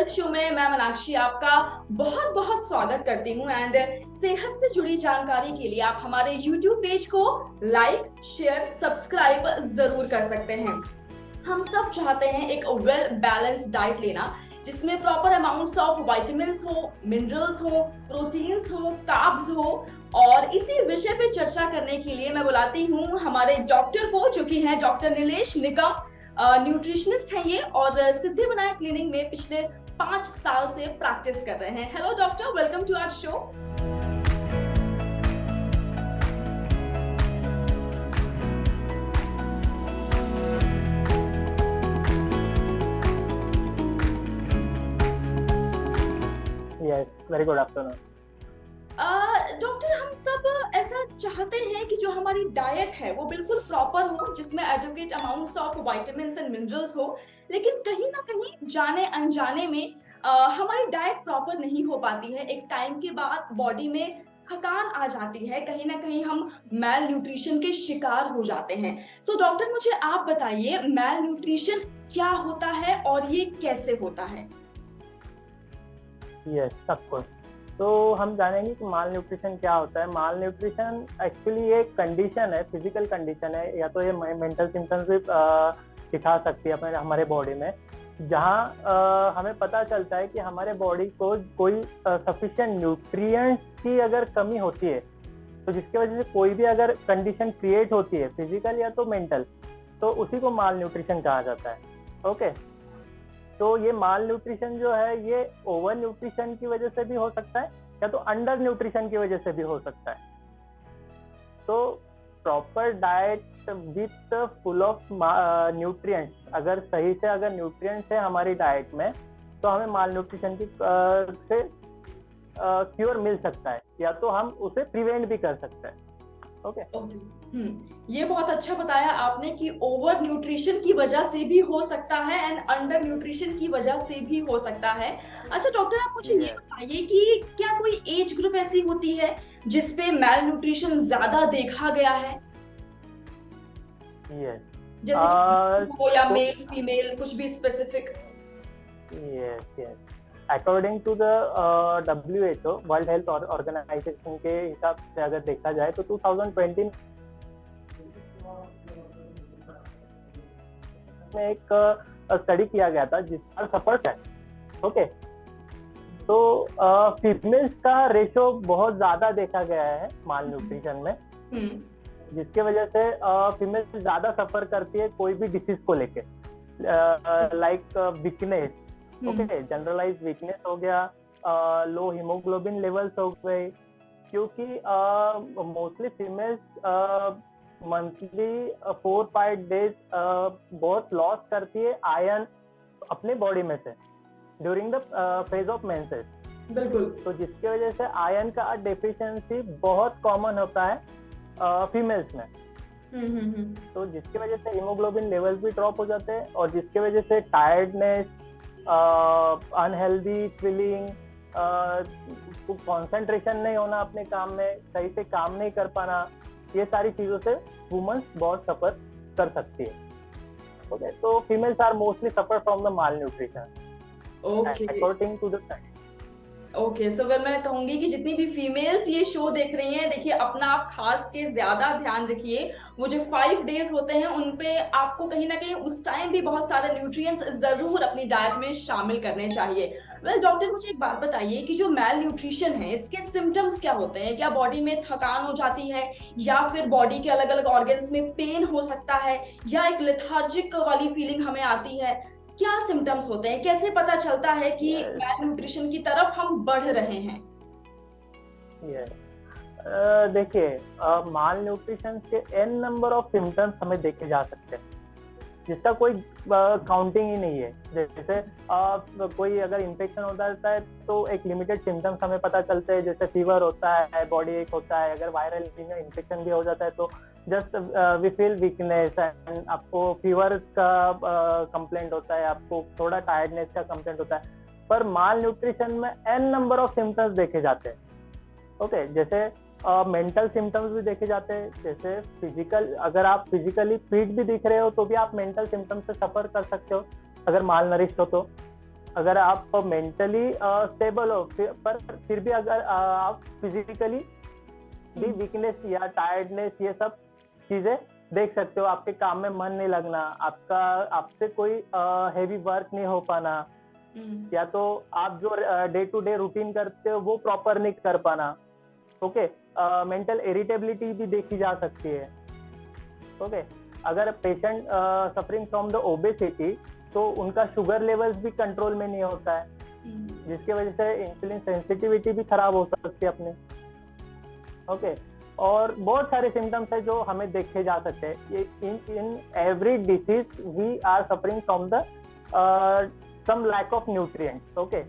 Health show में मैं मीनाक्षी आपका बहुत बहुत स्वागत करती हूँ। एंड सेहत से जुड़ी जानकारी के लिए आप हमारे यूट्यूब पेज को लाइक, शेयर, सब्सक्राइब जरूर कर सकते हैं। हम सब चाहते हैं एक वेल बैलेंस्ड डाइट लेना, जिसमें प्रॉपर अमाउंट्स ऑफ विटामिन्स हो, मिनरल्स हो, प्रोटीन्स हो, कार्ब्स हो। और इसी विषय पे चर्चा करने के लिए मैं बुलाती हूँ हमारे डॉक्टर को, जो कि हैं डॉक्टर नीलेश निकम। न्यूट्रिशनिस्ट हैं ये, और सिद्धिविनायक क्लिनिक में पिछले 5 साल से प्रैक्टिस कर रहे हैं। Hello doctor, welcome to our show. Yes, very good afternoon. Doctor, हम सब ऐसा चाहते हैं कि जो हमारी डाइट है वो बिल्कुल प्रॉपर हो, जिसमें adequate amounts of vitamins and minerals हो। लेकिन कहीं ना कहीं जाने अनजाने में हमारी डाइट प्रॉपर नहीं हो पाती है। एक टाइम के बाद बॉडी में थकान आ जाती है, कहीं ना कहीं हम मैल न्यूट्रिशन के शिकार हो जाते हैं। सो डॉक्टर, मुझे आप बताइए, मैल न्यूट्रिशन क्या होता है और ये कैसे होता है? Yes, of course. तो हम जानेंगे कि माल न्यूट्रिशन क्या होता है। माल न्यूट्रिशन एक्चुअली एक कंडीशन है, फिजिकल कंडीशन है, या तो ये मेंटल सिम्टम्स भी दिखा सकती है अपने हमारे बॉडी में, जहाँ हमें पता चलता है कि हमारे बॉडी को कोई सफिशिएंट न्यूट्रिएंट्स की अगर कमी होती है, तो जिसकी वजह से कोई भी अगर कंडीशन क्रिएट होती है, फिजिकल या तो मेंटल, तो उसी को माल न्यूट्रिशन कहा जाता है। ओके, तो ये माल न्यूट्रिशन जो है ये ओवर न्यूट्रिशन की वजह से भी हो सकता है, या तो अंडर न्यूट्रिशन की वजह से भी हो सकता है। तो proper diet with full of nutrients, अगर सही से अगर न्यूट्रिएंट्स है हमारी डाइट में, तो हमें माल न्यूट्रिशन की से क्योर मिल सकता है, या तो हम उसे प्रिवेंट भी कर सकते हैं। ओके। ये बहुत अच्छा बताया आपने कि ओवर न्यूट्रिशन की वजह से भी हो सकता है एंड अंडर न्यूट्रिशन की वजह से भी हो सकता है। अच्छा डॉक्टर, आप मुझे ये बताइए कि क्या कोई एज ग्रुप ऐसी होती है जिसपे मैल न्यूट्रिशन ज्यादा देखा गया है? जैसे कि या मेल फीमेल, कुछ भी specific? According to the WHO, World Health Organization के हिसाब से अगर देखा जाए तो 2020 में एक स्टडी किया गया था जिसका सपोर्ट है। ओके, तो फीमेल्स का रेशो बहुत ज्यादा देखा गया है माल न्यूट्रिशन में, जिसके वजह से फीमेल्स ज्यादा सफर करती है कोई भी डिसीज को लेके, like weakness, okay, generalize weakness हो गया, लो हीमोग्लोबिन लेवल्स हो गए, क्योंकि मोस्टली फीमेल्स मंथली 4-5 डेज बहुत लॉस करती है आयरन अपने बॉडी में से during the phase of menses. बिल्कुल। तो जिसकी वजह से आयरन का डेफिशिएंसी बहुत कॉमन होता है फीमेल्स में। तो जिसकी वजह से हीमोग्लोबिन लेवल्स भी ड्रॉप हो जाते हैं, और जिसकी वजह से टायर्डनेस, अनहेल्दी फीलिंग, कंसंट्रेशन नहीं होना अपने काम में, सही से काम नहीं कर पाना, ये सारी चीजों से वुमेन्स बहुत सफर कर सकती है। ओके, तो females are mostly suffer from the malnutrition according to the study. Okay, so फिर मैं कहूंगी कि जितनी भी फीमेल्स ये शो देख रही हैं, देखिए अपना आप खास के ज्यादा ध्यान रखिए। वो जो 5 डेज होते हैं उन पे आपको कहीं ना कहीं उस टाइम भी बहुत सारे न्यूट्रिएंट्स जरूर अपनी डाइट में शामिल करने चाहिए। वेल डॉक्टर, मुझे एक बात बताइए कि जो मैल न्यूट्रिशन है इसके सिम्टम्स क्या होते हैं? क्या बॉडी में थकान हो जाती है, या फिर बॉडी के अलग अलग ऑर्गन्स में पेन हो सकता है, या एक लेथार्जिक वाली फीलिंग हमें आती है? क्या सिम्टम्स होते हैं? कैसे पता चलता है कि मैल न्यूट्रिशन की तरफ हम बढ़ रहे हैं? देखिए, माल न्यूट्रिशन के n नंबर ऑफ सिम्टम्स हमें देखे जा सकते हैं, जिसका कोई काउंटिंग ही नहीं है। जैसे कोई अगर इन्फेक्शन होता रहता है तो एक लिमिटेड सिम्टम्स हमें पता चलते हैं, जैसे फीवर होता है, बॉडी एक होता है। अगर वायरल इन्फेक्शन भी हो जाता है तो just we feel weakness, and आपको फीवर का कंप्लेंट होता है, आपको थोड़ा टायर्डनेस का कंप्लेंट होता है। पर माल न्यूट्रिशन में n नंबर ऑफ सिम्टम्स देखे जाते हैं। ओके, जैसे मेंटल सिम्टम्स भी देखे जाते हैं, जैसे फिजिकल, अगर आप फिजिकली फिट भी दिख रहे हो तो भी आप मेंटल सिम्टम्स से सफर कर सकते हो अगर माल नरिश्ड हो तो। अगर आप मेंटली स्टेबल हो पर फिर भी अगर आप फिजिकली भी वीकनेस या टायर्डनेस ये सब चीजें देख सकते हो। आपके काम में मन नहीं लगना, आपसे कोई हेवी वर्क नहीं हो पाना, या तो आप जो डे टू डे रूटीन करते हो वो प्रॉपर नहीं कर पाना। ओके, मेंटल इरिटेबिलिटी भी देखी जा सकती है। ओके, अगर patient suffering from the obesity तो उनका शुगर लेवल्स भी कंट्रोल में नहीं होता है, जिसकी वजह से इंसुलिन सेंसिटिविटी भी खराब हो सकती है अपने। ओके, और बहुत सारे सिम्टम्स है जो हमें देखे जा सकते हैं। In every disease we are suffering from the some lack of nutrients. Okay,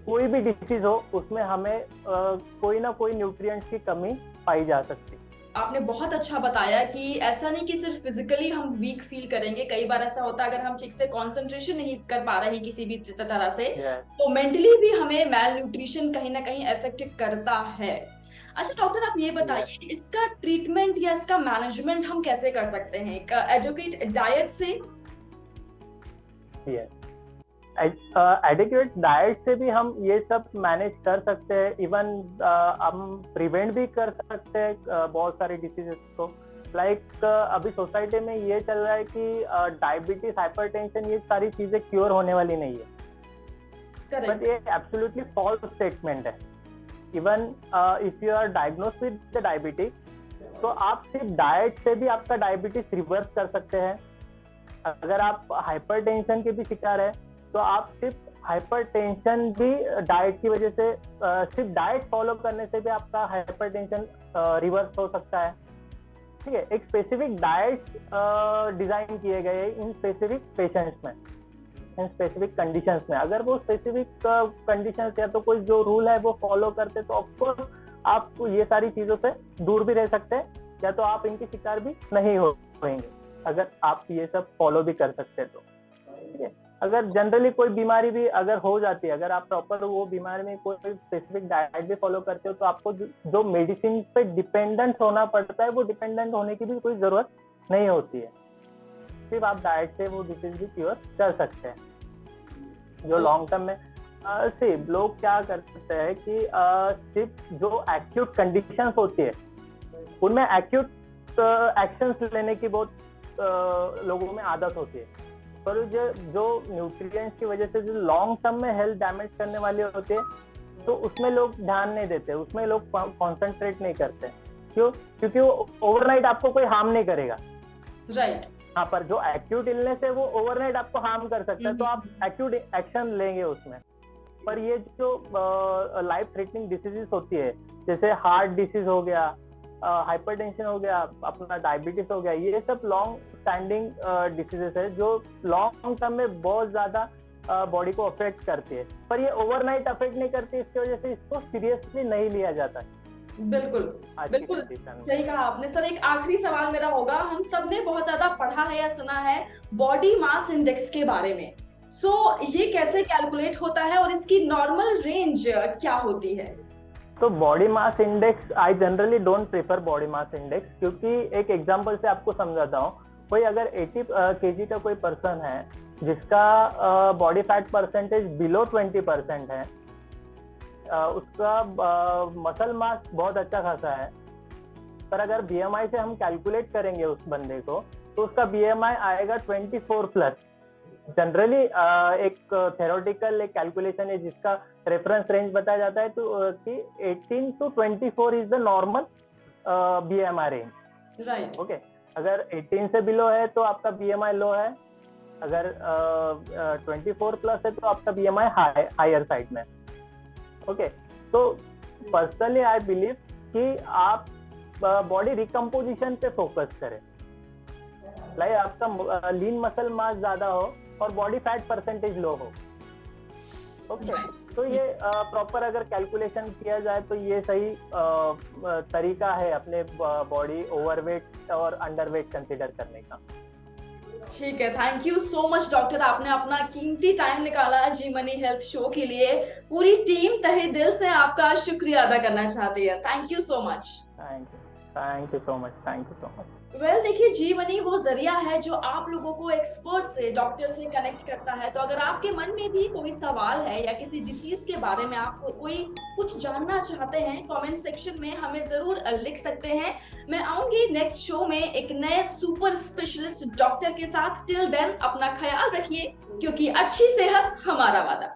कोई भी डिसीज हो उसमें हमें कोई ना कोई न्यूट्रिएंट्स की कमी पाई जा सकती है। आपने बहुत अच्छा बताया कि ऐसा नहीं कि सिर्फ फिजिकली हम वीक फील करेंगे, कई बार ऐसा होता है अगर हम ठीक से कंसंट्रेशन नहीं कर पा रहे हैं किसी भी तरह से, तो मेंटली भी हमें मैल न्यूट्रिशन कहीं ना कहीं इफेक्ट करता है। अच्छा डॉक्टर, आप ये बताइए इसका ट्रीटमेंट या इसका मैनेजमेंट हम कैसे कर सकते हैं? एडुकेट डाइट से? एडिक्वेट डाइट से भी हम ये सब मैनेज कर सकते हैं। इवन हम प्रिवेंट भी कर सकते हैं बहुत सारे डिसीजेस को। लाइक अभी सोसाइटी में ये चल रहा है कि डायबिटीज, हाइपरटेंशन, ये सारी चीजें क्योर होने वाली नहीं है, बट ये एब्सोल्युटली फॉल्स स्टेटमेंट है। Even if you are diagnosed with the diabetes, तो आप सिर्फ डाइट से भी आपका डायबिटीज रिवर्स कर सकते हैं। अगर आप हाइपरटेंशन के भी शिकार है तो आप सिर्फ हाइपरटेंशन भी डाइट की वजह से, सिर्फ डाइट फॉलो करने से भी आपका हाइपरटेंशन रिवर्स हो सकता है। ठीक है, एक स्पेसिफिक डाइट डिजाइन किए गए हैं इन स्पेसिफिक पेशेंट्स में, इन स्पेसिफिक कंडीशंस में। अगर वो स्पेसिफिक कंडीशंस या तो कोई जो रूल है वो फॉलो करते तो ऑफकोर्स आप ये सारी चीजों से दूर भी रह सकते हैं, या तो आप इनकी शिकार भी नहीं होंगे अगर आप ये सब फॉलो भी कर सकते हैं तो। ठीक है, अगर जनरली कोई बीमारी भी अगर हो जाती है, अगर आप प्रॉपर वो बीमारी में कोई स्पेसिफिक डाइट भी फॉलो करते हो, तो आपको जो मेडिसिन पे डिपेंडेंट होना पड़ता है वो डिपेंडेंट होने की भी कोई जरूरत नहीं होती है। सिर्फ आप डाइट से वो डिसीज भी क्योर कर सकते हैं। जो लॉन्ग टर्म में सिर्फ लोग क्या कर सकते हैं कि सिर्फ जो एक्यूट कंडीशंस होती है उनमें एक्यूट एक्शंस लेने की बहुत लोगों में आदत होती है, पर जो न्यूट्रिएंट्स की वजह से जो लॉन्ग टर्म में हेल्थ डैमेज करने वाले होते हैं तो उसमें लोग ध्यान नहीं देते, उसमें लोग कॉन्सेंट्रेट नहीं करते। क्यों? क्योंकि वो ओवरनाइट आपको कोई हार्म नहीं करेगा। राइट। हाँ, पर जो एक्यूट इलनेस है वो ओवरनाइट आपको हार्म कर सकता है, तो आप एक्यूट एक्शन लेंगे उसमें। पर ये जो लाइफ थ्रेटनिंग डिसीजेस होती है, जैसे हार्ट डिसीज हो गया, हाइपरटेंशन हो गया, अपना डायबिटीज हो गया, ये सब लॉन्ग स्टैंडिंग डिसीजेस है जो लॉन्ग टर्म में बहुत ज्यादा बॉडी को अफेक्ट करती है, पर ये ओवरनाइट अफेक्ट नहीं करती, इसकी वजह से इसको सीरियसली नहीं लिया जाता है। बिल्कुल बिल्कुल सही कहा आपने। सर, एक आखिरी सवाल मेरा होगा, हम सब ने बहुत ज्यादा पढ़ा है या सुना है बॉडी मास इंडेक्स के बारे में, ये कैसे कैलकुलेट होता है और इसकी नॉर्मल रेंज क्या होती है? तो body mass index, I generally don't prefer body mass index, क्योंकि एक एग्जांपल से आपको समझाता हूँ। कोई अगर 80 kg का कोई पर्सन है जिसका बॉडी फैट परसेंटेज बिलो 20% है, उसका मसल मास बहुत अच्छा खासा है, पर अगर BMI से हम कैलकुलेट करेंगे उस बंदे को तो उसका BMI आएगा 24+। जनरली एक थेरोटिकल एक कैलकुलेशन है जिसका रेफरेंस रेंज बताया जाता है तो कि 18 to 24 is the normal BMI range. Right. Okay, अगर 18 से बिलो है तो आपका BMI लो है, अगर 24+ है तो आपका BMI हायर साइड में। ओके, तो पर्सनली आई बिलीव कि आप बॉडी रिकम्पोजिशन पे फोकस करें, लाइक आपका लीन मसल मास ज्यादा हो और बॉडी फैट परसेंटेज लो हो। ओके, तो ये प्रॉपर अगर कैलकुलेशन किया जाए तो ये सही तरीका है अपने बॉडी ओवरवेट और अंडरवेट कंसीडर करने का। ठीक है, thank you so much doctor, आपने अपना कीमती टाइम निकाला जी मनी हेल्थ शो के लिए। पूरी टीम तहे दिल से आपका शुक्रिया अदा करना चाहती है। Thank you so much. Thank you so much. Well देखिए, जीवनी वो जरिया है जो आप लोगों को एक्सपर्ट से, डॉक्टर से कनेक्ट करता है। तो अगर आपके मन में भी कोई सवाल है या किसी डिसीज के बारे में आप कोई कुछ जानना चाहते हैं, कमेंट सेक्शन में हमें जरूर लिख सकते हैं। मैं आऊंगी नेक्स्ट शो में एक नए सुपर स्पेशलिस्ट डॉक्टर के साथ। टिल देन अपना ख्याल रखिए, क्योंकि अच्छी सेहत हमारा वादा।